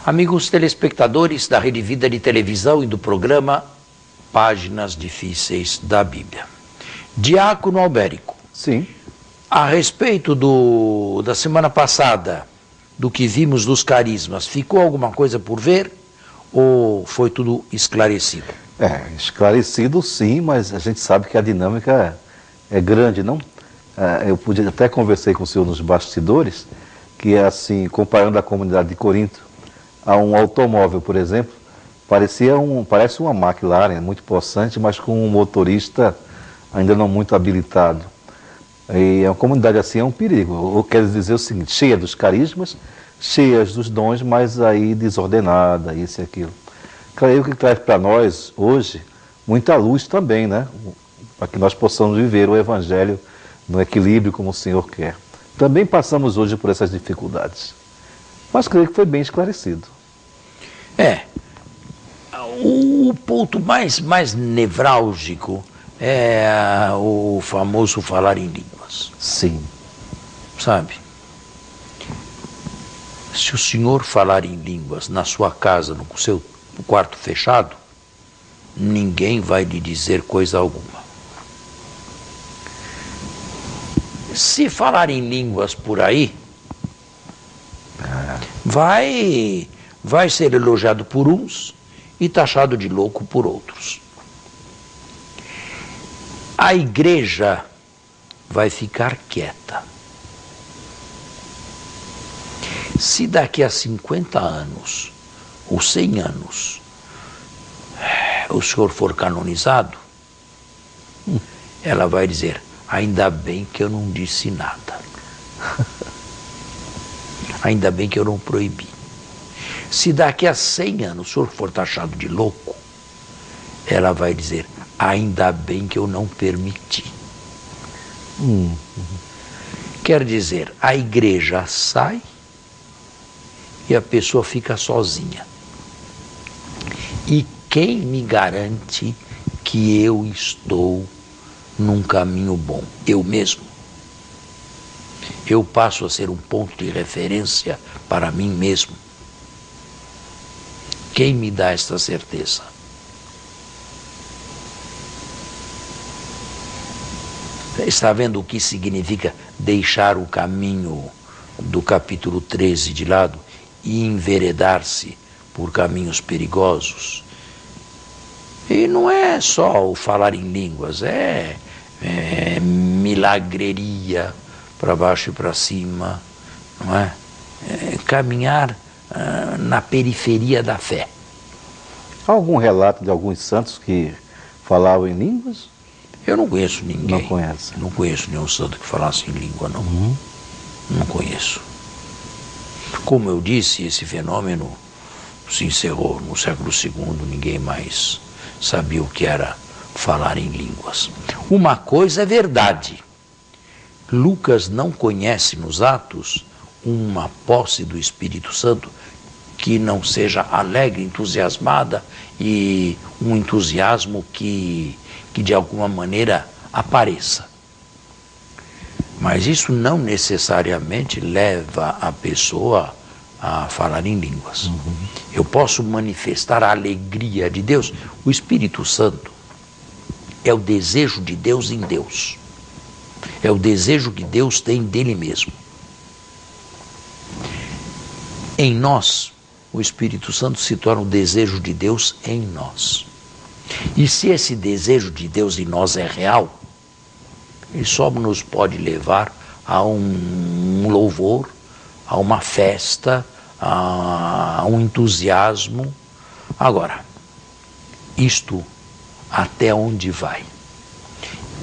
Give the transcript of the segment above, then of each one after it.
Amigos telespectadores da Rede Vida de Televisão e do programa Páginas Difíceis da Bíblia. Diácono Albérico. Sim. A respeito da semana passada, do que vimos dos carismas, ficou alguma coisa por ver ou foi tudo esclarecido? Esclarecido sim, mas a gente sabe que a dinâmica é grande, não? Eu até conversei com o senhor nos bastidores, que é assim, comparando a comunidade de Corinto a um automóvel, por exemplo, parece uma McLaren, muito possante, mas com um motorista ainda não muito habilitado. E uma comunidade assim é um perigo. Ou quer dizer o seguinte, cheia dos carismas, cheia dos dons, mas aí desordenada, isso e aquilo. Creio que traz para nós, hoje, muita luz também, né? Para que nós possamos viver o Evangelho no equilíbrio como o Senhor quer. Também passamos hoje por essas dificuldades. Mas creio que foi bem esclarecido. O ponto mais nevrálgico é o famoso falar em línguas. Sim. Sabe? Se o senhor falar em línguas na sua casa, no seu quarto fechado, ninguém vai lhe dizer coisa alguma. Se falar em línguas por aí, vai ser elogiado por uns e taxado de louco por outros. A igreja vai ficar quieta. Se daqui a 50 anos, ou 100 anos, o senhor for canonizado, ela vai dizer, ainda bem que eu não disse nada. Ainda bem que eu não proibi. Se daqui a 100 anos o senhor for taxado de louco, ela vai dizer, ainda bem que eu não permiti. Quer dizer, a igreja sai e a pessoa fica sozinha. E quem me garante que eu estou num caminho bom? Eu mesmo. Eu passo a ser um ponto de referência para mim mesmo. Quem me dá esta certeza? Está vendo o que significa deixar o caminho do capítulo 13 de lado e enveredar-se por caminhos perigosos? E não é só o falar em línguas, é milagreria para baixo e para cima, não é? Caminhar na periferia da fé. Há algum relato de alguns santos que falavam em línguas? Eu não conheço ninguém. Não conhece? Não conheço nenhum santo que falasse em língua, não. Não conheço. Como eu disse, esse fenômeno se encerrou no século II, ninguém mais sabia o que era falar em línguas. Uma coisa é verdade. Lucas não conhece nos Atos uma posse do Espírito Santo que não seja alegre, entusiasmada e um entusiasmo que de alguma maneira apareça. Mas isso não necessariamente leva a pessoa a falar em línguas. Eu posso manifestar a alegria de Deus. O Espírito Santo é o desejo de Deus em Deus. É o desejo que Deus tem dele mesmo. Em nós, o Espírito Santo se torna o desejo de Deus em nós. E se esse desejo de Deus em nós é real, ele só nos pode levar a um louvor, a uma festa, a um entusiasmo. Agora, isto até onde vai?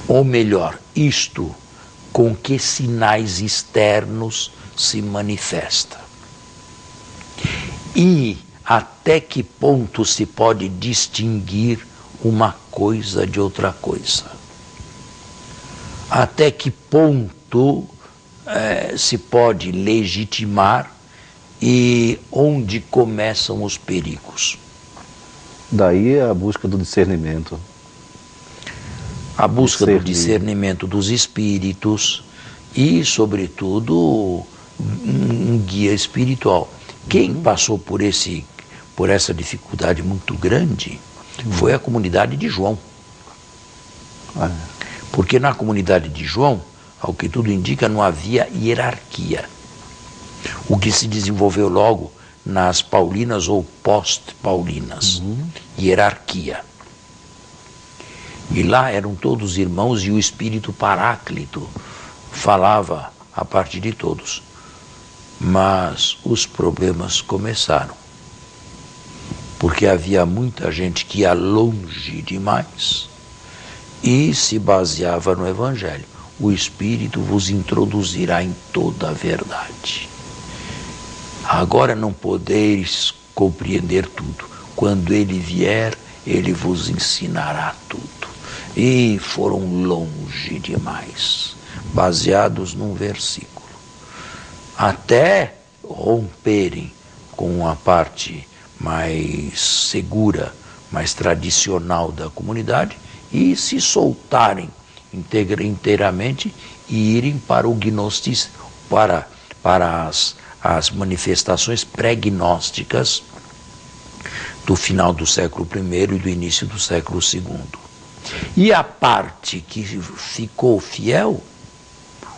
Ou melhor, isto com que sinais externos se manifesta? E até que ponto se pode distinguir uma coisa de outra coisa? Até que ponto se pode legitimar e onde começam os perigos? Daí a busca do discernimento. A busca do discernimento dos espíritos e, sobretudo, um guia espiritual. Quem passou por essa dificuldade muito grande foi a comunidade de João. Porque na comunidade de João, ao que tudo indica, não havia hierarquia. O que se desenvolveu logo nas paulinas ou pós-paulinas. Hierarquia. E lá eram todos irmãos e o Espírito Paráclito falava a partir de todos. Mas os problemas começaram. Porque havia muita gente que ia longe demais e se baseava no Evangelho. O Espírito vos introduzirá em toda a verdade. Agora não podeis compreender tudo. Quando ele vier, ele vos ensinará tudo. E foram longe demais, baseados num versículo. Até romperem com a parte mais segura, mais tradicional da comunidade e se soltarem inteiramente e irem para o gnosticismo, para as manifestações pré-gnósticas do final do século I e do início do século II. E a parte que ficou fiel,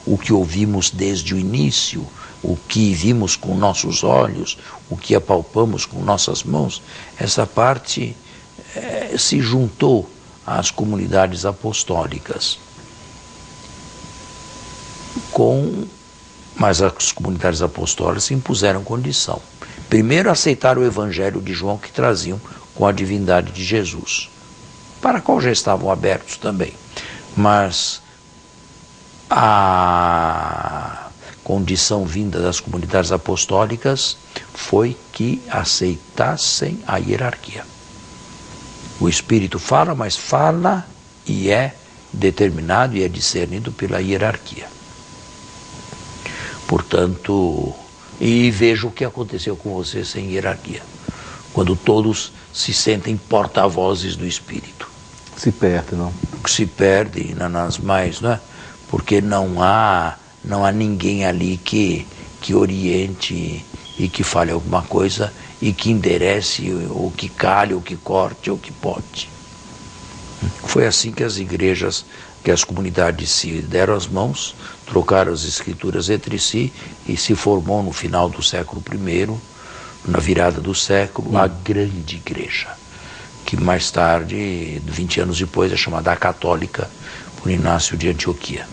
o que ouvimos desde o início, o que vimos com nossos olhos, o que apalpamos com nossas mãos, essa parte se juntou às comunidades apostólicas. Mas as comunidades apostólicas se impuseram condição. Primeiro, aceitar o Evangelho de João que traziam com a divindade de Jesus, para a qual já estavam abertos também. Mas a condição vinda das comunidades apostólicas foi que aceitassem a hierarquia. O Espírito fala, mas fala e é determinado e é discernido pela hierarquia. Portanto, e veja o que aconteceu com você sem hierarquia, quando todos se sentem porta-vozes do Espírito. Se perde, não? Se perde nas mais, não é? Porque não há ninguém ali que oriente e que fale alguma coisa e que enderece, ou que calhe, ou que corte, ou que pote. Foi assim que as igrejas, que as comunidades se deram as mãos, trocaram as escrituras entre si e se formou no final do século I, na virada do século, a grande igreja, que mais tarde, 20 anos depois, é chamada a Católica, por Inácio de Antioquia.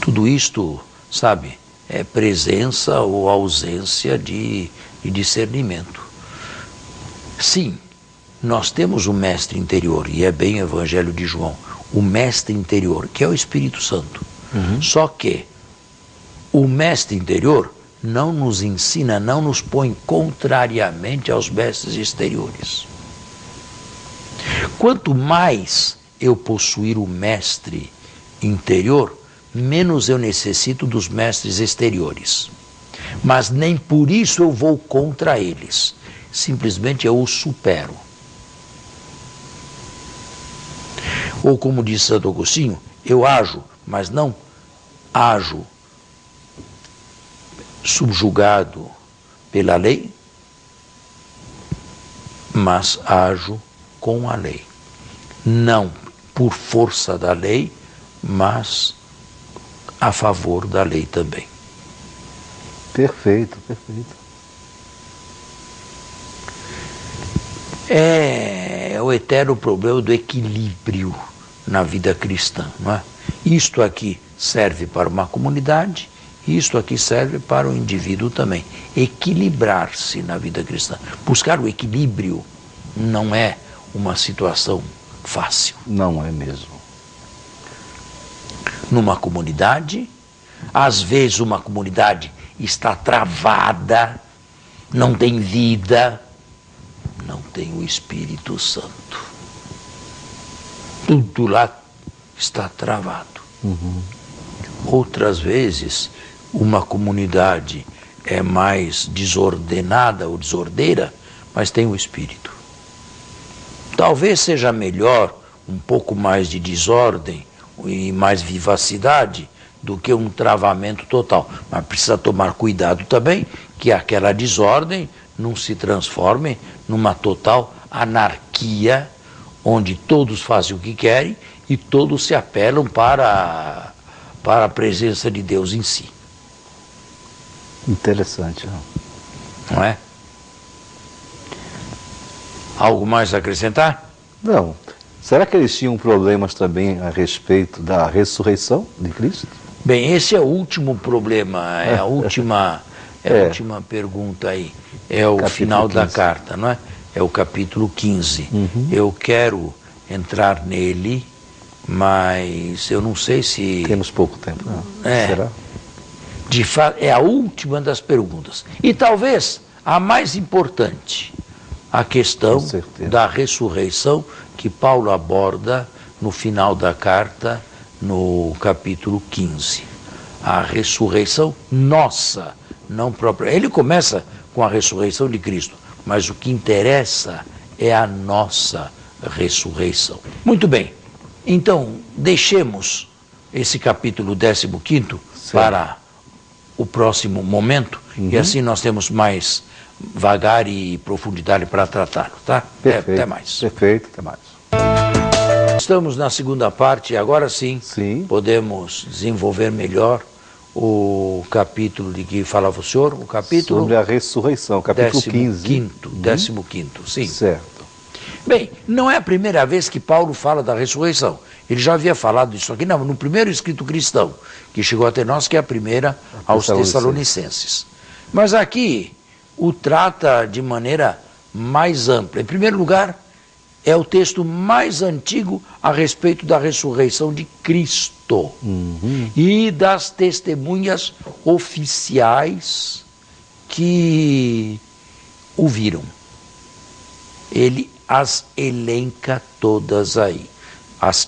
Tudo isto, sabe, é presença ou ausência de discernimento. Sim, nós temos o mestre interior, e é bem o Evangelho de João, o mestre interior, que é o Espírito Santo. Só que o mestre interior não nos ensina, não nos põe contrariamente aos mestres exteriores. Quanto mais eu possuir o mestre interior, menos eu necessito dos mestres exteriores. Mas nem por isso eu vou contra eles. Simplesmente eu os supero. Ou como diz Santo Agostinho, eu ajo, mas não ajo subjugado pela lei, mas ajo com a lei. Não por força da lei, mas a favor da lei também. Perfeito, perfeito. É o eterno problema do equilíbrio na vida cristã, não é? Isto aqui serve para uma comunidade, isto aqui serve para o indivíduo também. Equilibrar-se na vida cristã. Buscar o equilíbrio não é uma situação fácil. Não é mesmo. Numa comunidade, às vezes uma comunidade está travada, não tem vida, não tem o Espírito Santo. Tudo lá está travado. Outras vezes, uma comunidade é mais desordenada ou desordeira, mas tem o Espírito. Talvez seja melhor um pouco mais de desordem e mais vivacidade do que um travamento total. Mas precisa tomar cuidado também que aquela desordem não se transforme numa total anarquia, onde todos fazem o que querem e todos se apelam para a presença de Deus em si. Interessante. Não é? Algo mais a acrescentar? Não. Será que eles tinham problemas também a respeito da ressurreição de Cristo? Bem, esse é o último problema, é a última pergunta aí. É o capítulo final 15. Da carta, não é? É o capítulo 15. Eu quero entrar nele, mas eu não sei se... Temos pouco tempo, não? Será? De fato, é a última das perguntas. E talvez a mais importante, a questão da ressurreição, que Paulo aborda no final da carta, no capítulo 15. A ressurreição nossa, não própria. Ele começa com a ressurreição de Cristo, mas o que interessa é a nossa ressurreição. Muito bem, então deixemos esse capítulo 15º para o próximo momento, e assim nós temos mais vagar e profundidade para tratá-lo, tá? Perfeito, até mais. Perfeito, até mais. Estamos na segunda parte, agora sim, podemos desenvolver melhor o capítulo de que falava o senhor, o capítulo... Sobre a ressurreição, capítulo 15. 15º, sim. Certo. Bem, não é a primeira vez que Paulo fala da ressurreição. Ele já havia falado isso aqui, no primeiro escrito cristão, que chegou até nós, que é a primeira aos Tessalonicenses. Mas aqui o trata de maneira mais ampla. Em primeiro lugar, é o texto mais antigo a respeito da ressurreição de Cristo e das testemunhas oficiais que o viram. Ele as elenca todas aí. As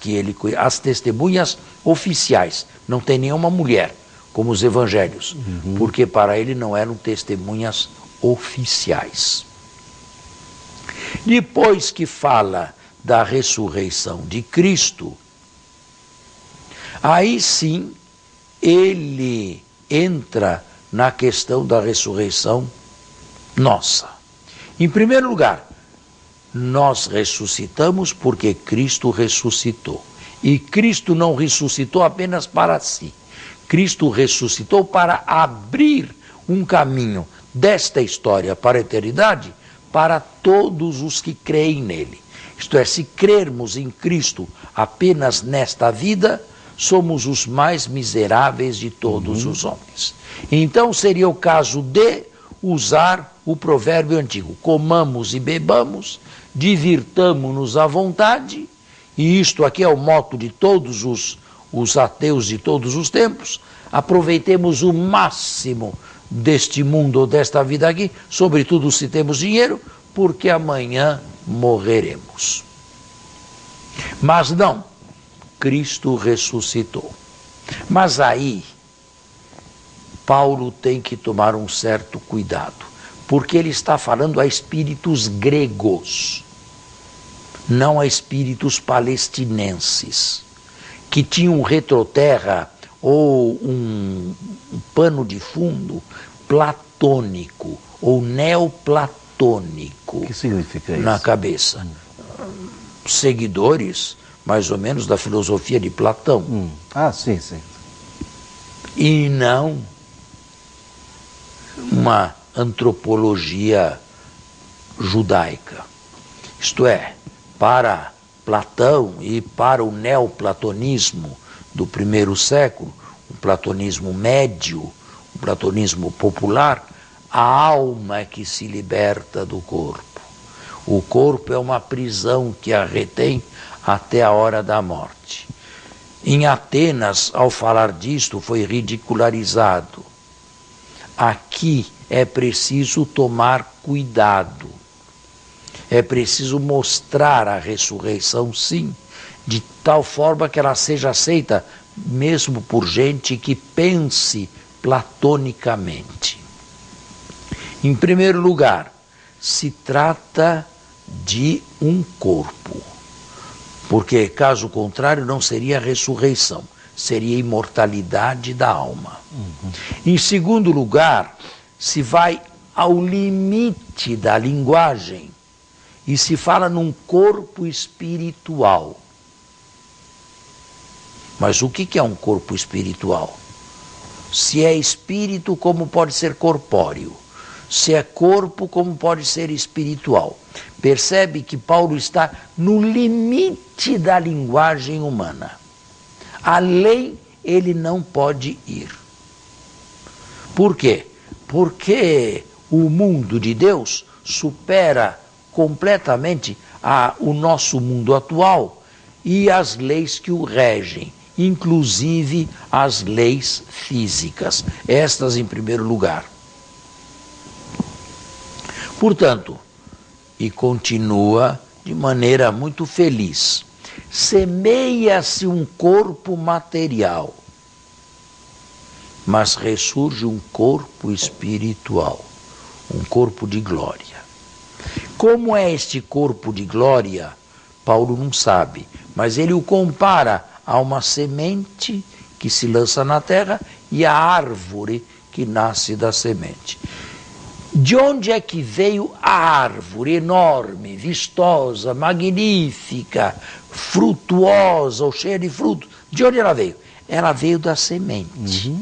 testemunhas oficiais. Não tem nenhuma mulher, como os evangelhos, porque para ele não eram testemunhas oficiais. Depois que fala da ressurreição de Cristo, aí sim ele entra na questão da ressurreição nossa. Em primeiro lugar, nós ressuscitamos porque Cristo ressuscitou. E Cristo não ressuscitou apenas para si. Cristo ressuscitou para abrir um caminho desta história para a eternidade para todos os que creem nele. Isto é, se crermos em Cristo apenas nesta vida, somos os mais miseráveis de todos os homens. Então seria o caso de usar o provérbio antigo: comamos e bebamos, divirtamo-nos à vontade, e isto aqui é o moto de todos os ateus de todos os tempos. Aproveitemos o máximo deste mundo ou desta vida aqui, sobretudo se temos dinheiro, porque amanhã morreremos. Mas não, Cristo ressuscitou. Mas aí, Paulo tem que tomar um certo cuidado, porque ele está falando a espíritos gregos, não a espíritos palestinenses, que tinham um retroterra ou um pano de fundo platônico ou neoplatônico. O que significa isso? Na cabeça. Seguidores, mais ou menos, da filosofia de Platão. Sim, sim. E não uma antropologia judaica. Isto é, para Platão e para o neoplatonismo do primeiro século, o platonismo médio, o platonismo popular, a alma é que se liberta do corpo. O corpo é uma prisão que a retém até a hora da morte. Em Atenas, ao falar disto, foi ridicularizado. Aqui é preciso tomar cuidado. É preciso mostrar a ressurreição, sim, de tal forma que ela seja aceita mesmo por gente que pense platonicamente. Em primeiro lugar, se trata de um corpo, porque caso contrário não seria ressurreição, seria a imortalidade da alma. Em segundo lugar, se vai ao limite da linguagem e se fala num corpo espiritual. Mas o que é um corpo espiritual? Se é espírito, como pode ser corpóreo? Se é corpo, como pode ser espiritual? Percebe que Paulo está no limite da linguagem humana. Além, ele não pode ir. Por quê? Porque o mundo de Deus supera completamente o nosso mundo atual e as leis que o regem, inclusive as leis físicas. Estas em primeiro lugar. Portanto, e continua de maneira muito feliz, semeia-se um corpo material, mas ressurge um corpo espiritual, um corpo de glória. Como é este corpo de glória? Paulo não sabe, mas ele o compara a uma semente que se lança na terra e a árvore que nasce da semente. De onde é que veio a árvore enorme, vistosa, magnífica, frutuosa ou cheia de frutos? De onde ela veio? Ela veio da semente.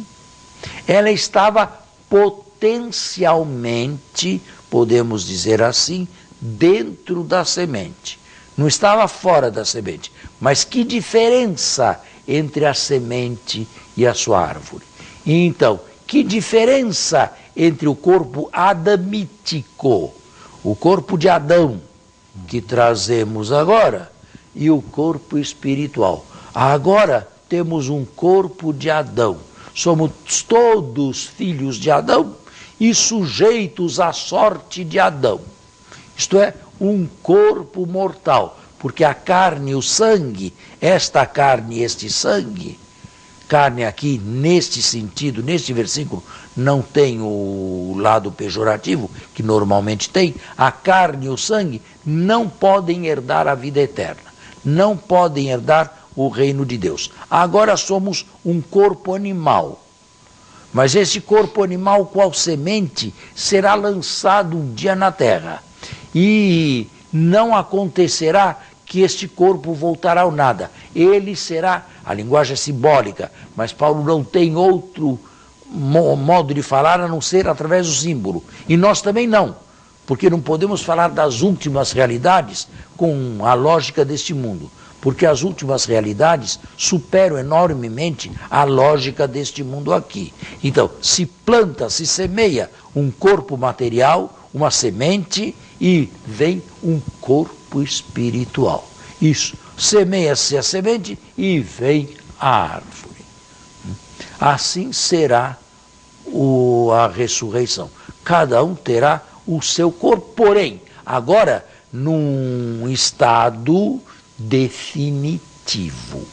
Ela estava potencialmente, podemos dizer assim, dentro da semente. Não estava fora da semente. Mas que diferença entre a semente e a sua árvore? E então, que diferença entre o corpo adamítico, o corpo de Adão, que trazemos agora, e o corpo espiritual? Agora temos um corpo de Adão. Somos todos filhos de Adão e sujeitos à sorte de Adão. Isto é, um corpo mortal, porque a carne e o sangue, esta carne e este sangue, carne aqui neste sentido, neste versículo, não tem o lado pejorativo, que normalmente tem, a carne e o sangue não podem herdar a vida eterna, não podem herdar o reino de Deus. Agora somos um corpo animal, mas esse corpo animal, qual semente, será lançado um dia na terra, e não acontecerá que este corpo voltará ao nada. Ele será, a linguagem é simbólica, mas Paulo não tem outro modo de falar a não ser através do símbolo. E nós também não, porque não podemos falar das últimas realidades com a lógica deste mundo, porque as últimas realidades superam enormemente a lógica deste mundo aqui. Então, se planta, se semeia um corpo material, uma semente, e vem um corpo espiritual. Isso, semeia-se a semente e vem a árvore. Assim será a ressurreição. Cada um terá o seu corpo, porém, agora num estado definitivo,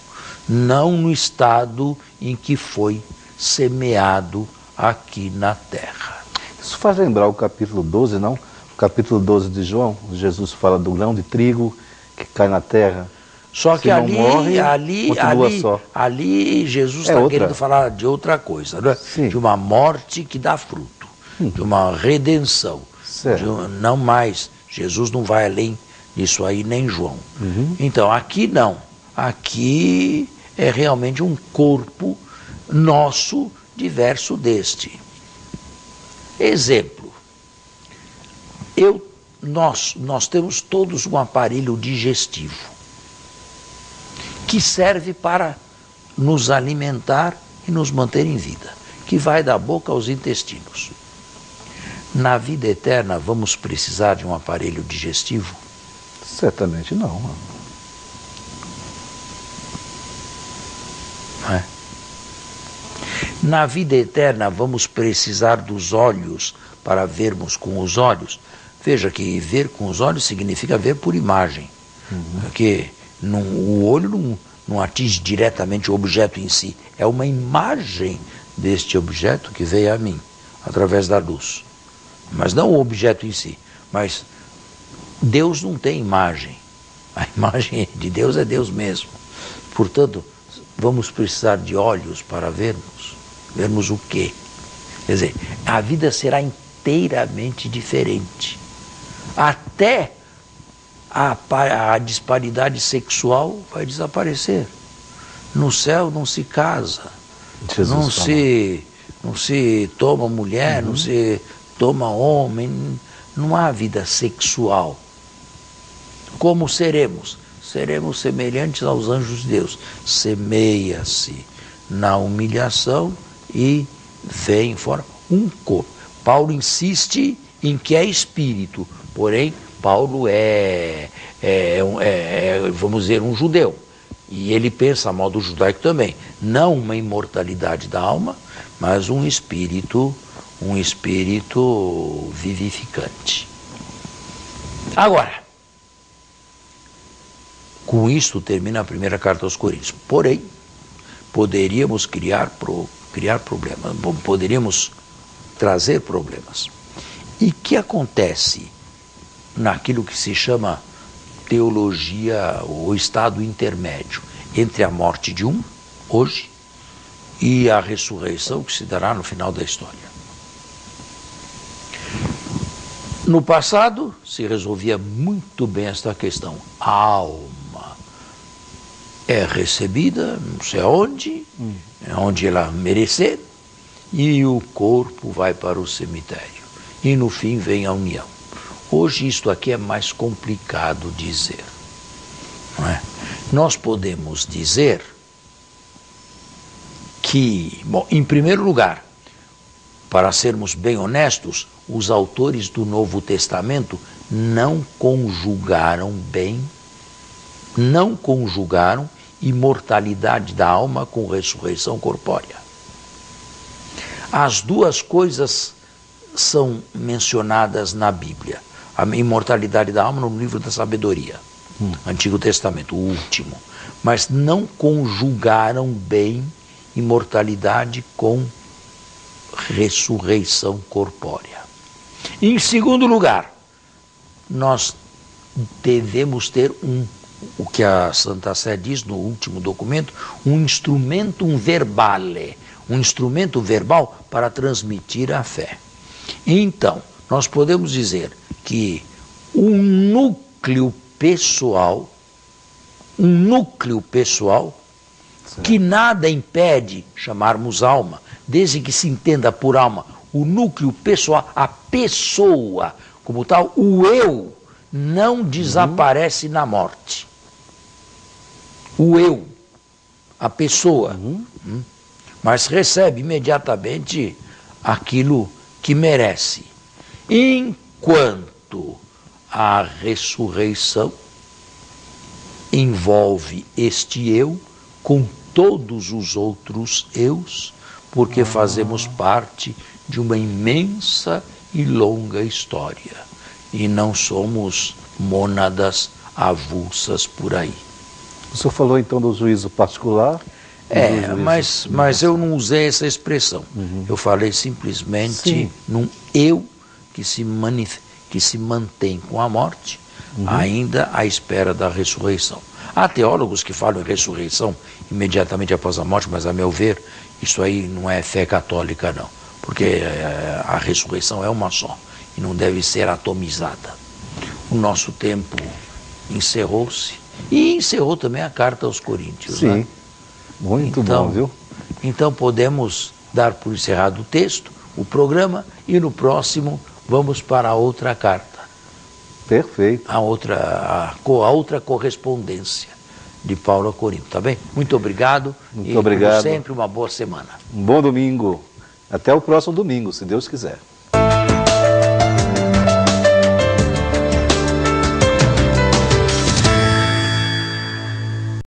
não no estado em que foi semeado aqui na terra. Isso faz lembrar o capítulo 12, não? O capítulo 12 de João, Jesus fala do grão de trigo que cai na terra. Só que ali Jesus está outra. querendo falar de outra coisa, não é? Sim. De uma morte que dá fruto, de uma redenção. Não mais, Jesus não vai além disso aí, nem João. Então, aqui não. Aqui é realmente um corpo nosso diverso deste. Exemplo. Nós temos todos um aparelho digestivo que serve para nos alimentar e nos manter em vida, que vai da boca aos intestinos. Na vida eterna, vamos precisar de um aparelho digestivo? Certamente não. Não é? Na vida eterna, vamos precisar dos olhos para vermos com os olhos? Veja que ver com os olhos significa ver por imagem, porque o olho não atinge diretamente o objeto em si, é uma imagem deste objeto que veio a mim, através da luz. Mas não o objeto em si. Mas Deus não tem imagem. A imagem de Deus é Deus mesmo. Portanto, vamos precisar de olhos para vermos. Vermos o quê? Quer dizer, a vida será inteiramente diferente. Até a disparidade sexual vai desaparecer. No céu não se casa, não se toma mulher, não se toma homem, não há vida sexual. Como seremos? Seremos semelhantes aos anjos de Deus. Semeia-se na humilhação e vem fora um corpo. Paulo insiste em que é espírito, porém Paulo vamos dizer, um judeu. E ele pensa a modo judaico também. Não uma imortalidade da alma, mas um espírito vivificante. Agora, com isto termina a primeira carta aos Coríntios. Porém, poderíamos criar problemas, poderíamos trazer problemas. E o que acontece naquilo que se chama teologia, o estado intermédio, entre a morte de um, hoje, e a ressurreição que se dará no final da história? No passado, se resolvia muito bem esta questão. A alma é recebida, não sei aonde, onde ela merecer, e o corpo vai para o cemitério. E no fim vem a união. Hoje isto aqui é mais complicado dizer, não é? Nós podemos dizer que, bom, em primeiro lugar, para sermos bem honestos, os autores do Novo Testamento não conjugaram imortalidade da alma com ressurreição corpórea. As duas coisas são mencionadas na Bíblia. A imortalidade da alma no livro da sabedoria, Antigo Testamento, o último. Mas não conjugaram bem imortalidade com ressurreição corpórea. Em segundo lugar, nós devemos ter o que a Santa Sé diz no último documento, um instrumentum verbale, um instrumento verbal para transmitir a fé. Então, nós podemos dizer que um núcleo pessoal, que nada impede chamarmos alma, desde que se entenda por alma o núcleo pessoal, a pessoa como tal, o eu não desaparece na morte. O eu, a pessoa, mas recebe imediatamente aquilo que merece. Enquanto a ressurreição envolve este eu com todos os outros eus, porque fazemos parte de uma imensa e longa história. E não somos mônadas avulsas por aí. O senhor falou então do juízo particular? Mas eu não usei essa expressão. Eu falei simplesmente num eu que se mantém com a morte, ainda à espera da ressurreição. Há teólogos que falam em ressurreição imediatamente após a morte, mas a meu ver, isso aí não é fé católica não, porque a ressurreição é uma só e não deve ser atomizada. O nosso tempo encerrou-se e encerrou também a carta aos Coríntios. Sim, né? Muito bom, viu? Então podemos dar por encerrado o texto, o programa, e no próximo vamos para a outra carta. Perfeito. A outra correspondência de Paulo a Corinto, tá bem? Muito obrigado. Muito obrigado. Como sempre, uma boa semana. Um bom domingo. Até o próximo domingo, se Deus quiser.